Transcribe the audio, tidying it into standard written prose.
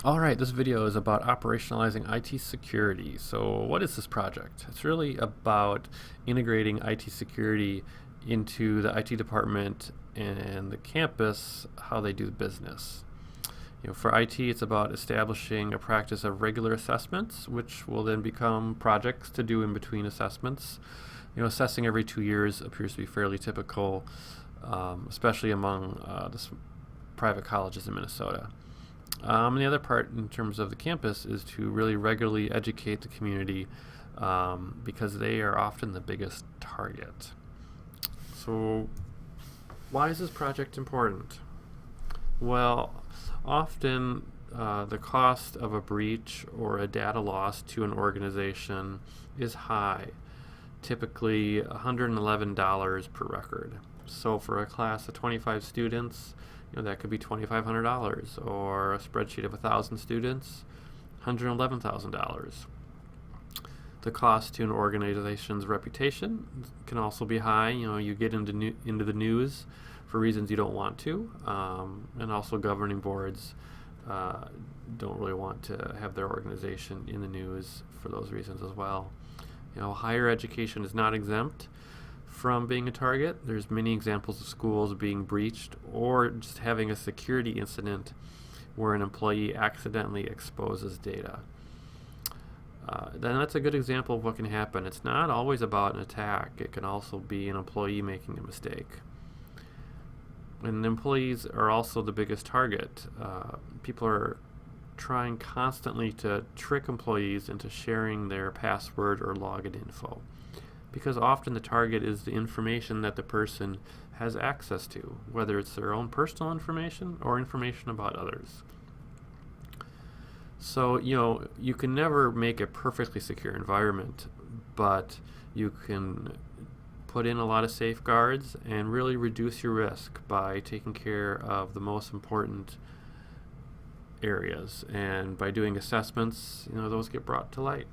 All right, this video is about operationalizing IT security. So what is this project? It's really about integrating IT security into the IT department and the campus, how they do business. For IT, it's about establishing a practice of regular assessments, which will then become projects to do in between assessments. Assessing every 2 years appears to be fairly typical, especially among the private colleges in Minnesota. And the other part in terms of the campus is to really regularly educate the community because they are often the biggest target. So why is this project important? Well, often the cost of a breach or a data loss to an organization is high, typically $111 per record. So for a class of 25 students, that could be $2,500, or a spreadsheet of 1,000 students, $111,000. The cost to an organization's reputation can also be high. You get into the news for reasons you don't want to, and also governing boards don't really want to have their organization in the news for those reasons as well. Higher education is not exempt from being a target. There's many examples of schools being breached or just having a security incident where an employee accidentally exposes data. Then that's a good example of what can happen. It's not always about an attack. It can also be an employee making a mistake. And employees are also the biggest target. People are trying constantly to trick employees into sharing their password or login info, because often the target is the information that the person has access to, whether it's their own personal information or information about others. So, you can never make a perfectly secure environment, but you can put in a lot of safeguards and really reduce your risk by taking care of the most important areas. And by doing assessments, those get brought to light.